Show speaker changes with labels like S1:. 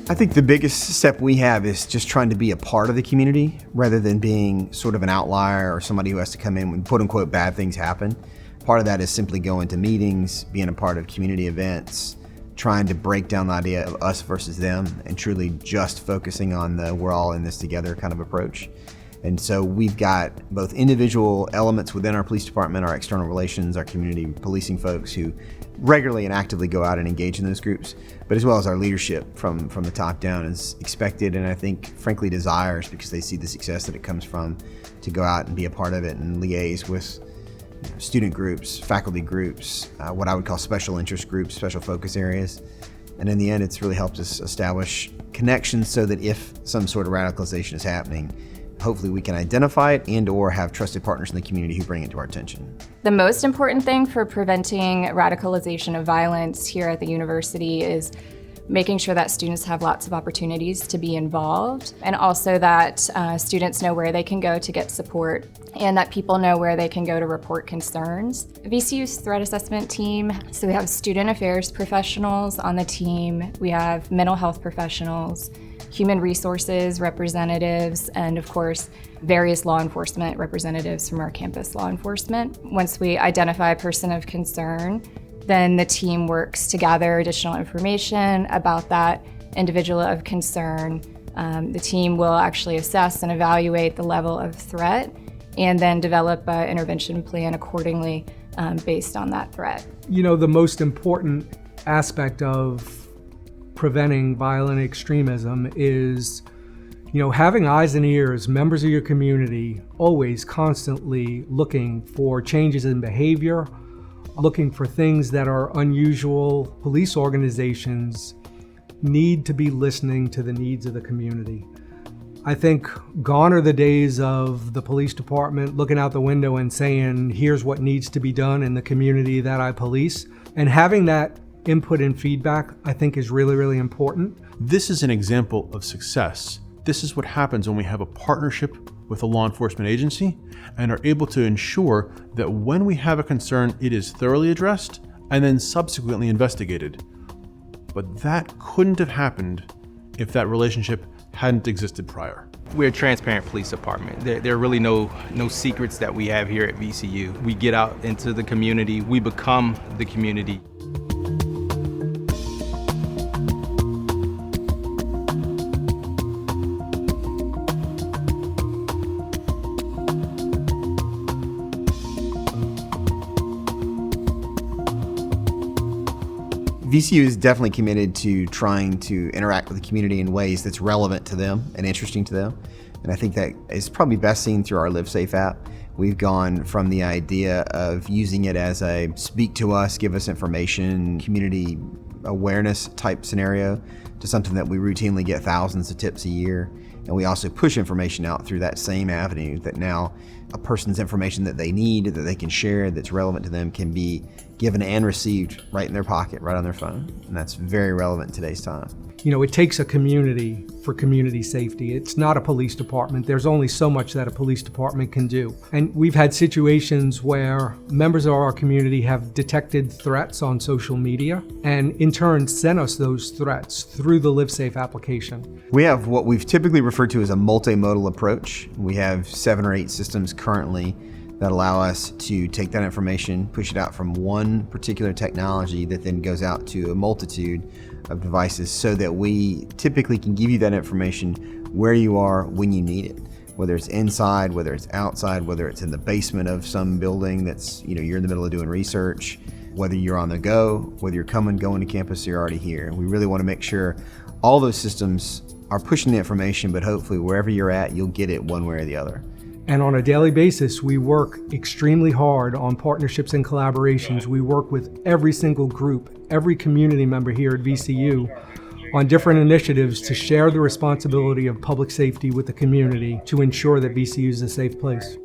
S1: I think the biggest step we have is just trying to be a part of the community rather than being sort of an outlier or somebody who has to come in when quote unquote bad things happen. Part of that is simply going to meetings, being a part of community events, trying to break down the idea of us versus them and truly just focusing on the we're all in this together kind of approach. And so we've got both individual elements within our police department, our external relations, our community policing folks who regularly and actively go out and engage in those groups, but as well as our leadership from the top down is expected and I think frankly desires, because they see the success that it comes from, to go out and be a part of it and liaise with student groups, faculty groups, what I would call special interest groups, special focus areas. And in the end, it's really helped us establish connections so that if some sort of radicalization is happening, hopefully we can identify it and or have trusted partners in the community who bring it to our attention.
S2: The most important thing for preventing radicalization of violence here at the university is making sure that students have lots of opportunities to be involved, and also that students know where they can go to get support, and that people know where they can go to report concerns. VCU's threat assessment team, so we have student affairs professionals on the team, we have mental health professionals, human resources representatives, and of course, various law enforcement representatives from our campus law enforcement. Once we identify a person of concern, then the team works to gather additional information about that individual of concern. The team will actually assess and evaluate the level of threat and then develop an intervention plan accordingly based on that threat.
S3: You know, the most important aspect of preventing violent extremism is, you know, having eyes and ears, members of your community, always constantly looking for changes in behavior, looking for things that are unusual. Police organizations need to be listening to the needs of the community. I think gone are the days of the police department looking out the window and saying, here's what needs to be done in the community that I police. And having that input and feedback, I think, is really, really important.
S4: This is an example of success. This is what happens when we have a partnership with a law enforcement agency and are able to ensure that when we have a concern, it is thoroughly addressed and then subsequently investigated. But that couldn't have happened if that relationship hadn't existed prior.
S5: We're a transparent police department. There are really no secrets that we have here at VCU. We get out into the community, we become the community.
S1: VCU is definitely committed to trying to interact with the community in ways that's relevant to them and interesting to them. And I think that is probably best seen through our Live Safe app. We've gone from the idea of using it as a speak to us, give us information, community awareness type scenario to something that we routinely get thousands of tips a year. And we also push information out through that same avenue that now a person's information that they need, that they can share, that's relevant to them, can be given and received right in their pocket, right on their phone. And that's very relevant in today's time.
S3: You know, it takes a community for community safety. It's not a police department. There's only so much that a police department can do. And we've had situations where members of our community have detected threats on social media and in turn sent us those threats through the Live Safe application.
S1: We have what we've typically referred to as a multimodal approach. We have 7 or 8 systems currently that allow us to take that information, push it out from one particular technology that then goes out to a multitude of devices so that we typically can give you that information where you are when you need it, whether it's inside, whether it's outside, whether it's in the basement of some building that's, you're in the middle of doing research, whether you're on the go, whether you're going to campus or you're already here. We really want to make sure all those systems are pushing the information, but hopefully wherever you're at, you'll get it one way or the other.
S3: And on a daily basis, we work extremely hard on partnerships and collaborations. We work with every single group, every community member here at VCU on different initiatives to share the responsibility of public safety with the community to ensure that VCU is a safe place.